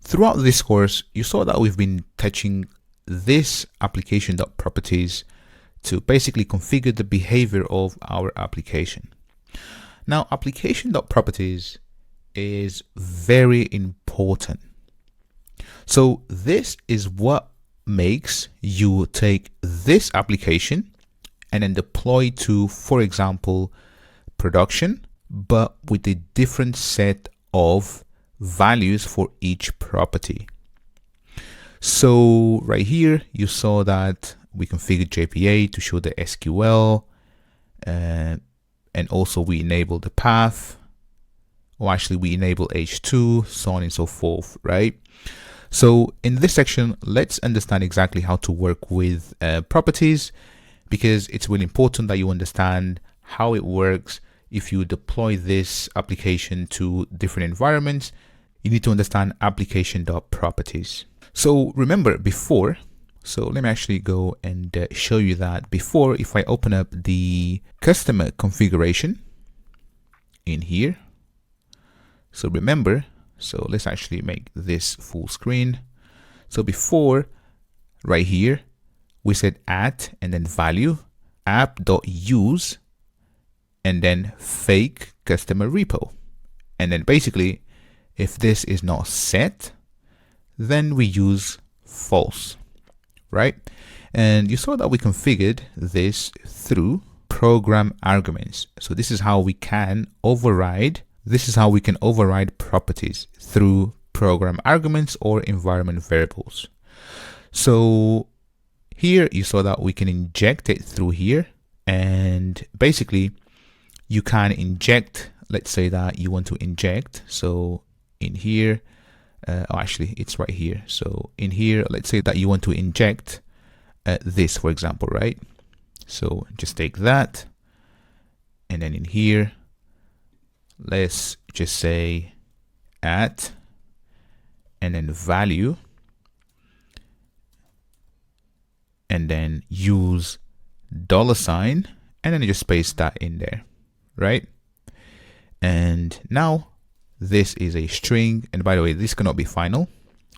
Throughout this course, you saw that we've been touching this application.properties to basically configure the behavior of our application. Now, application.properties is very important. So this is what makes you take this application and then deploy to, for example, production, but with a different set of values for each property. So right here, you saw that we configured JPA to show the SQL, and also we enable the path, or actually we enable H2, so on and so forth, right? So in this section, let's understand exactly how to work with properties, because it's really important that you understand how it works. If you deploy this application to different environments, you need to understand application.properties. So remember before, so let me actually go and show you that before. If I open up the customer configuration in here, so remember, so let's actually make this full screen. So before, right here, we said add and then value app.use and then fake customer repo. And then basically, if this is not set, then we use false, right? And you saw that we configured this through program arguments. So this is how we can override properties through program arguments or environment variables. So here you saw that we can inject it through here, and basically you can inject, let's say that you want to inject, so in here, actually it's right here. So in here, let's say that you want to inject this, for example, right? So just take that, and then in here, let's just say add and then value, and then use $, and then just paste that in there, right? And now this is a string, and by the way, this cannot be final,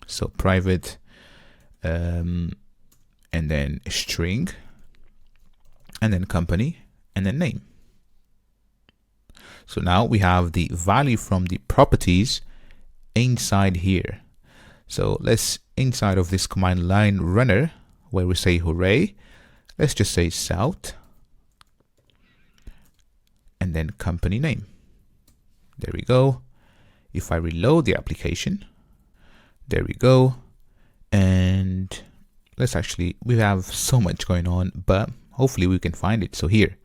so private and then string and then company and then name. So now we have the value from the properties inside here. So let's, inside of this command line runner where we say hooray, let's just say south and then company name. There we go. If I reload the application, there we go. And let's actually, we have so much going on, but hopefully we can find it. So here,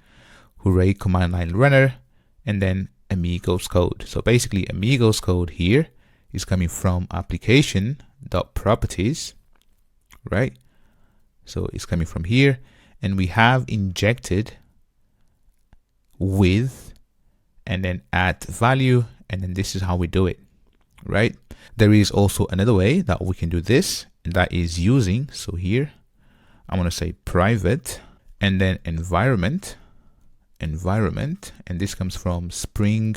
hooray command line runner, and then Amigos code. So basically Amigos code here is coming from application.properties, right? So it's coming from here, and we have injected with and then add value, and then this is how we do it, right? There is also another way that we can do this, and that is using, so here I'm going to say private and then environment, and this comes from spring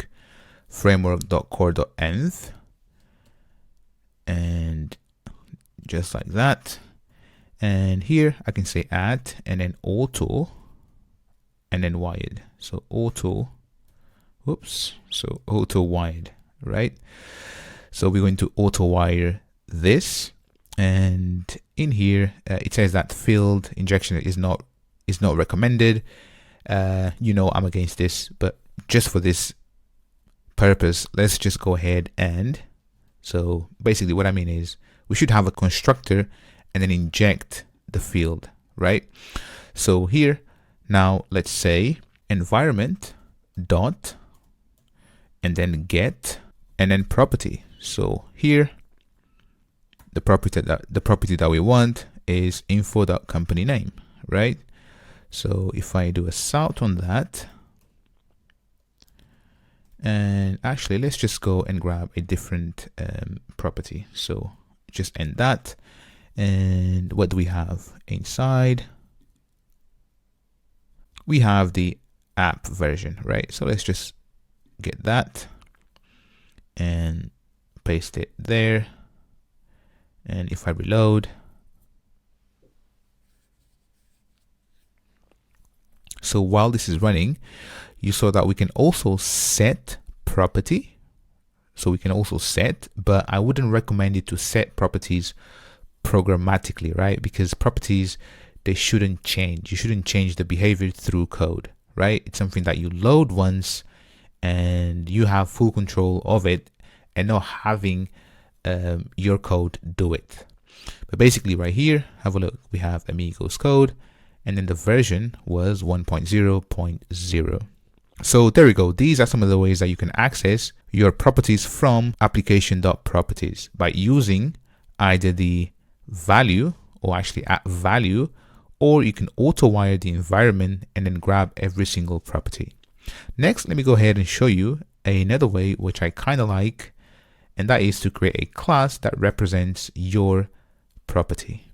framework.core.env, and just like that. And here I can say add and then auto and then wired. So auto, whoops, so auto wired, right? So we're going to auto wire this, and in here it says that field injection is not recommended. You know, I'm against this, but just for this purpose, let's just go ahead and, so basically what I mean is we should have a constructor and then inject the field, right? So here, now let's say environment dot and then get and then property. So here, the property that we want is info.company name, right? So if I do a sort on that, and actually let's just go and grab a different property. So just end that. And what do we have inside? We have the app version, right? So let's just get that and paste it there. And if I reload, so while this is running, you saw that we can also set property. So we can also set, but I wouldn't recommend you to set properties programmatically, right? Because properties, they shouldn't change. You shouldn't change the behavior through code, right? It's something that you load once and you have full control of it, and not having your code do it. But basically right here, have a look, we have Amigos code, and then the version was 1.0.0. So there we go. These are some of the ways that you can access your properties from application.properties by using either the value, or actually at value, or you can auto wire the environment and then grab every single property. Next, let me go ahead and show you another way which I kind of like, and that is to create a class that represents your property.